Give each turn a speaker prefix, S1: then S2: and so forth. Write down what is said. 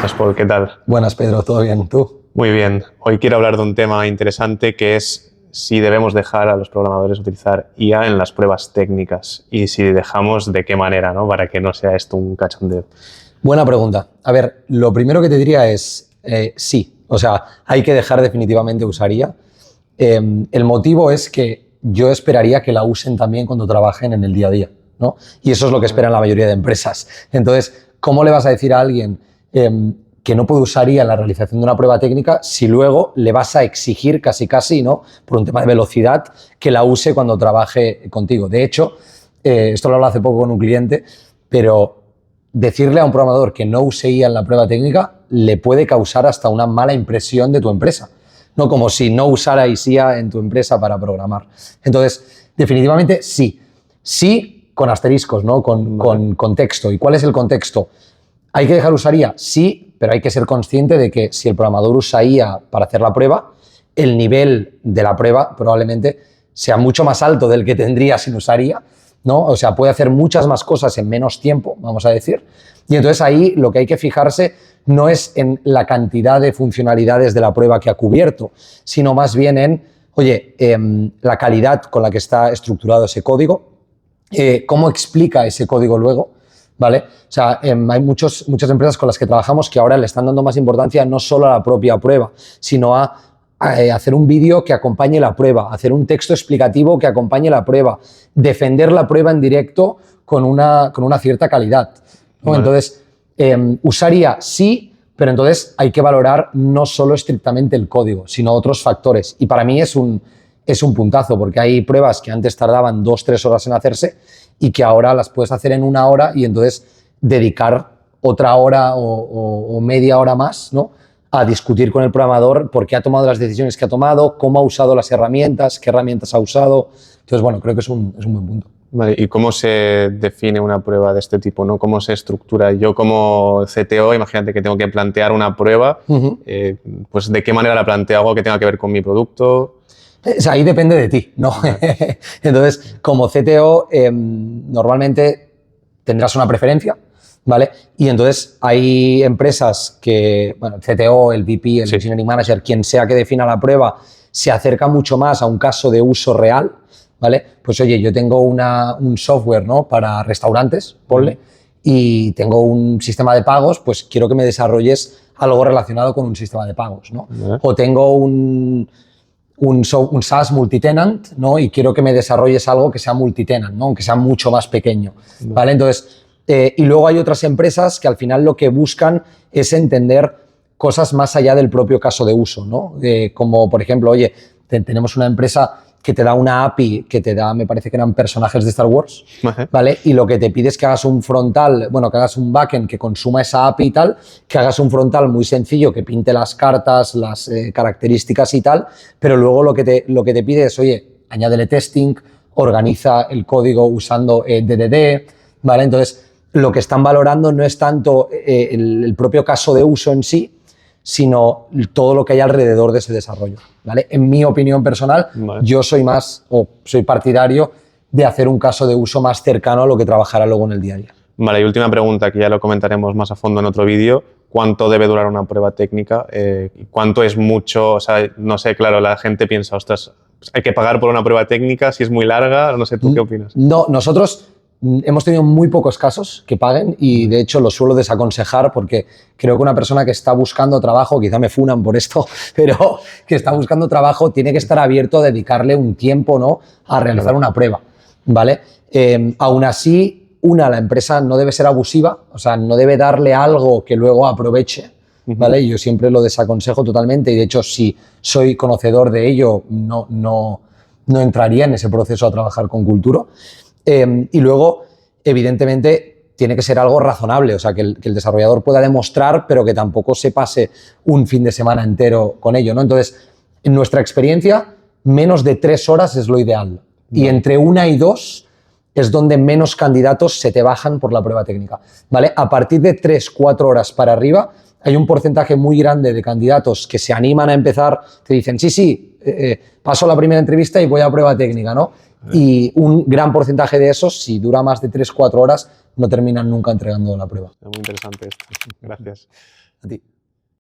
S1: Buenas, Paul, ¿qué tal?
S2: Buenas, Pedro, ¿todo bien? ¿Tú?
S1: Muy bien. Hoy quiero hablar de un tema interesante que es si debemos dejar a los programadores utilizar IA en las pruebas técnicas y si dejamos, de qué manera, ¿no? Para que no sea esto un cachondeo.
S2: Buena pregunta. A ver, lo primero que te diría es sí. O sea, hay que dejar definitivamente usar IA. El motivo es que yo esperaría que la usen también cuando trabajen en el día a día, ¿no? Y eso es lo que esperan la mayoría de empresas. Entonces, ¿cómo le vas a decir a alguien que no puede usar IA en la realización de una prueba técnica si luego le vas a exigir casi, ¿no? Por un tema de velocidad, que la use cuando trabaje contigo? De hecho, esto lo hablé hace poco con un cliente, pero decirle a un programador que no use IA en la prueba técnica le puede causar hasta una mala impresión de tu empresa. No como si no usarais IA en tu empresa para programar. Entonces, definitivamente sí. Sí, con asteriscos, ¿no? Con contexto. ¿Y cuál es el contexto? ¿Hay que dejar usar IA? Sí, pero hay que ser consciente de que si el programador usa IA para hacer la prueba, el nivel de la prueba probablemente sea mucho más alto del que tendría sin usar IA, ¿no? O sea, puede hacer muchas más cosas en menos tiempo, vamos a decir. Y entonces ahí lo que hay que fijarse no es en la cantidad de funcionalidades de la prueba que ha cubierto, sino más bien en, oye, la calidad con la que está estructurado ese código, cómo explica ese código luego, ¿vale? O sea, hay muchas empresas con las que trabajamos que ahora le están dando más importancia no solo a la propia prueba, sino a hacer un vídeo que acompañe la prueba, hacer un texto explicativo que acompañe la prueba, defender la prueba en directo con una cierta calidad, ¿no? Vale. Entonces, usaría sí, pero entonces hay que valorar no solo estrictamente el código, sino otros factores. Y para mí es un puntazo, porque hay pruebas que antes tardaban 2-3 horas en hacerse y que ahora las puedes hacer en 1 hora y entonces dedicar otra hora o media hora más, ¿no? A discutir con el programador por qué ha tomado las decisiones que ha tomado, cómo ha usado las herramientas, qué herramientas ha usado. Entonces, bueno, creo que es un buen punto.
S1: Vale, ¿y cómo se define una prueba de este tipo, ¿no? ¿Cómo se estructura? Yo como CTO, imagínate que tengo que plantear una prueba, pues ¿de qué manera la planteo? ¿Algo que tenga que ver con mi producto?
S2: O sea, ahí depende de ti, ¿no? Entonces, como CTO, normalmente tendrás una preferencia, ¿vale? Y entonces hay empresas que, bueno, el CTO, el VP, el Engineering Manager, quien sea que defina la prueba, se acerca mucho más a un caso de uso real, ¿vale? Pues oye, yo tengo un software, ¿no? Para restaurantes, ponle, y tengo un sistema de pagos, pues quiero que me desarrolles algo relacionado con un sistema de pagos, ¿no? O tengo un SaaS multitenant, ¿no? Y quiero que me desarrolles algo que sea multitenant, ¿no? Aunque sea mucho más pequeño, ¿vale? Entonces, y luego hay otras empresas que al final lo que buscan es entender cosas más allá del propio caso de uso, ¿no? Como, por ejemplo, oye, tenemos una empresa que te da una API que te da, me parece que eran personajes de Star Wars, ¿vale? Y lo que te pide es que hagas un frontal, bueno, que hagas un backend que consuma esa API y tal, que hagas un frontal muy sencillo, que pinte las cartas, las características y tal, pero luego lo que te pide es, oye, añádele testing, organiza el código usando DDD, ¿vale? Entonces, lo que están valorando no es tanto el propio caso de uso en sí, sino todo lo que hay alrededor de ese desarrollo, ¿vale? En mi opinión personal, yo soy partidario de hacer un caso de uso más cercano a lo que trabajará luego en el día a día.
S1: Vale, y última pregunta, que ya lo comentaremos más a fondo en otro vídeo. ¿Cuánto debe durar una prueba técnica? ¿Cuánto es mucho? O sea, no sé, claro, la gente piensa, ostras, hay que pagar por una prueba técnica si es muy larga. No sé, ¿tú qué opinas?
S2: No, nosotros hemos tenido muy pocos casos que paguen y de hecho lo suelo desaconsejar porque creo que una persona que está buscando trabajo, quizá me funan por esto, pero que está buscando trabajo tiene que estar abierto a dedicarle un tiempo, ¿no? A realizar una prueba, ¿vale? Aún así, la empresa no debe ser abusiva, o sea, no debe darle algo que luego aproveche, ¿vale? Yo siempre lo desaconsejo totalmente y de hecho si soy conocedor de ello no entraría en ese proceso a trabajar con Culturo. Y luego, evidentemente, tiene que ser algo razonable, o sea, que el desarrollador pueda demostrar, pero que tampoco se pase un fin de semana entero con ello, ¿no? Entonces, en nuestra experiencia, menos de 3 horas es lo ideal. Y entre 1 y 2 es donde menos candidatos se te bajan por la prueba técnica, ¿vale? A partir de 3-4 horas para arriba, hay un porcentaje muy grande de candidatos que se animan a empezar, te dicen, sí, paso la primera entrevista y voy a prueba técnica, ¿no? Y un gran porcentaje de esos, si dura más de 3-4 horas, no terminan nunca entregando la prueba.
S1: Es muy interesante esto. Gracias.
S2: A ti.